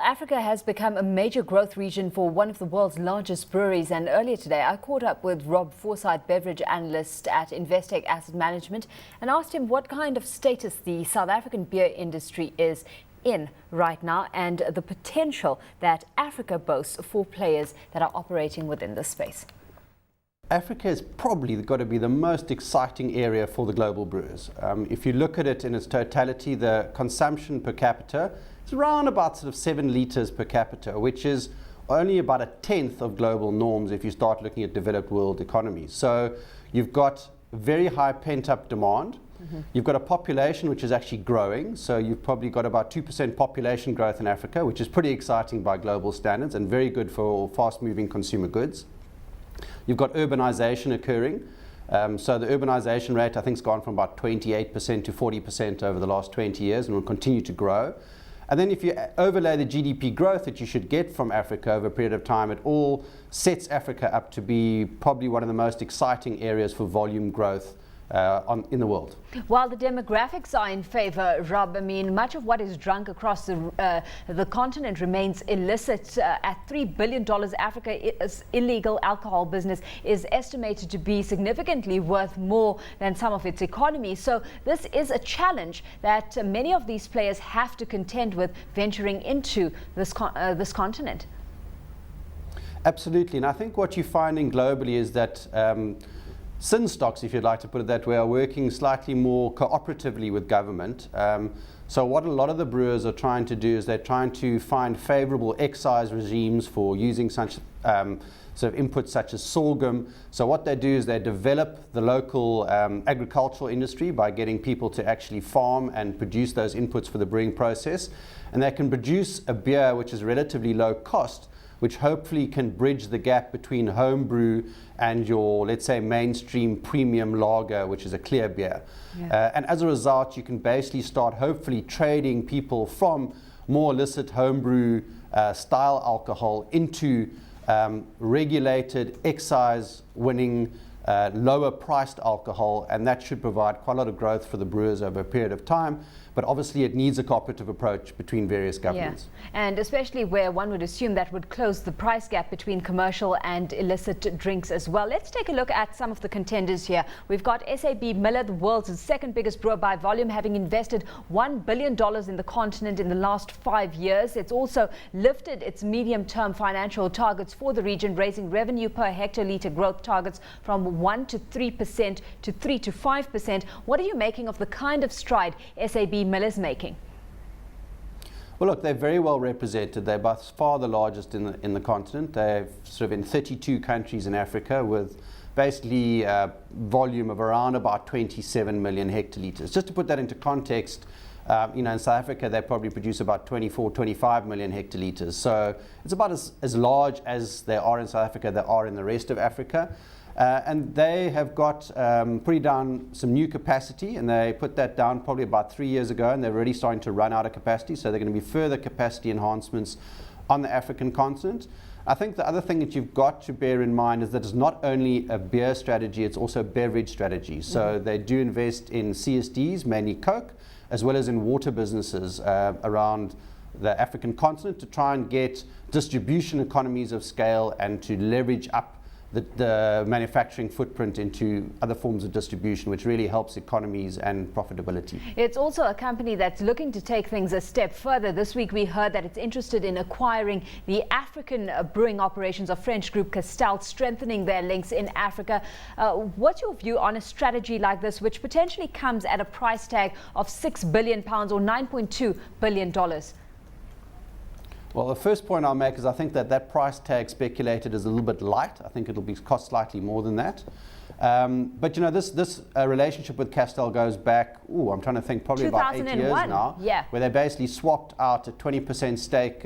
Africa has become a major growth region for one of the world's largest breweries, and earlier today I caught up with Rob Forsythe, Beverage Analyst at Investec Asset Management, and asked him what kind of status the South African beer industry is in right now and the potential that Africa boasts for players that are operating within this space. Africa has probably got to be the most exciting area for the global brewers. If you look at it in its totality, the consumption per capita is around about sort of 7 litres per capita, which is only about a tenth of global norms if you start looking at developed world economies. So you've got very high pent-up demand. You've got a population which is actually growing, so you've probably got about 2% population growth in Africa, which is pretty exciting by global standards and very good for fast-moving consumer goods. You've got urbanization occurring. So the urbanization rate, I think, has gone from about 28% to 40% over the last 20 years and will continue to grow. And then if you overlay the GDP growth that you should get from Africa over a period of time, it all sets Africa up to be probably one of the most exciting areas for volume growth in the world. While the demographics are in favor, Rob, I mean, much of what is drunk across the continent remains illicit. At $3 billion, Africa's illegal alcohol business is estimated to be significantly worth more than some of its economy. So this is a challenge that many of these players have to contend with venturing into this continent. Absolutely, and I think what you're finding globally is that sin stocks, if you'd like to put it that way, are working slightly more cooperatively with government. So what a lot of the brewers are trying to do is they're trying to find favourable excise regimes for using such sort of inputs such as sorghum. So what they do is they develop the local agricultural industry by getting people to actually farm and produce those inputs for the brewing process. And they can produce a beer which is relatively low cost, which hopefully can bridge the gap between home brew and your, let's say, mainstream premium lager, which is a clear beer. Yeah. And as a result, you can basically start hopefully trading people from more illicit homebrew style alcohol into regulated, excise-winning, lower priced alcohol, and that should provide quite a lot of growth for the brewers over a period of time. But obviously it needs a cooperative approach between various governments. Yeah. And especially where one would assume that would close the price gap between commercial and illicit drinks as well. Let's take a look at some of the contenders here. We've got SAB Miller, the world's second biggest brewer by volume, having invested $1 billion in the continent in the last 5 years. It's also lifted its medium-term financial targets for the region, raising revenue per hectolitre growth targets from 1 to 3% to 3 to 5%. What are you making of the kind of stride SAB Miller's making? Well, look, they're very well represented. They're by far the largest in the continent. They're sort of in 32 countries in Africa with basically a volume of around about 27 million hectolitres. Just to put that into context, in South Africa, they probably produce about 24, 25 million hectolitres. So it's about as large as they are in South Africa, they are in the rest of Africa. And they have got pretty down some new capacity, and they put that down probably about 3 years ago, and they're really starting to run out of capacity, so they're going to be further capacity enhancements on the African continent. I think the other thing that you've got to bear in mind is that it's not only a beer strategy, it's also a beverage strategy. So they do invest in CSDs, mainly Coke, as well as in water businesses around the African continent to try and get distribution economies of scale and to leverage up the manufacturing footprint into other forms of distribution, which really helps economies and profitability. It's also a company that's looking to take things a step further. This week we heard that it's interested in acquiring the African brewing operations of French group Castel, strengthening their links in Africa. What's your view on a strategy like this, which potentially comes at a price tag of £6 billion or $9.2 billion? Well, the first point I'll make is I think that price tag speculated is a little bit light. I think it'll be cost slightly more than that. But you know, this relationship with Castel goes back, I'm trying to think, probably about 8 years now, where they basically swapped out a 20% stake.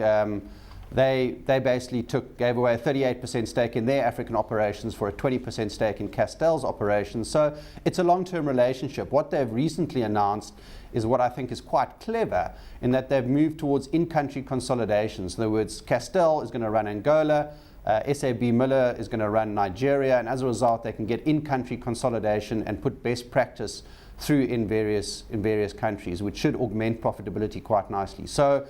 They basically gave away a 38% stake in their African operations for a 20% stake in Castel's operations. So it's a long-term relationship. What they've recently announced is what I think is quite clever, in that they've moved towards in-country consolidations. In other words, Castel is going to run Angola, SAB Miller is going to run Nigeria, and as a result they can get in-country consolidation and put best practice through in various countries, which should augment profitability quite nicely. So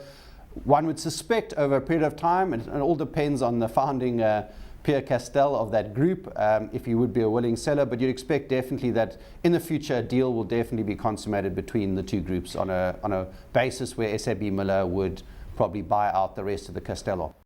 one would suspect over a period of time, and it all depends on the founding Pierre Castel of that group, if he would be a willing seller, but you'd expect definitely that in the future a deal will definitely be consummated between the two groups on a basis where SAB Miller would probably buy out the rest of the Castel.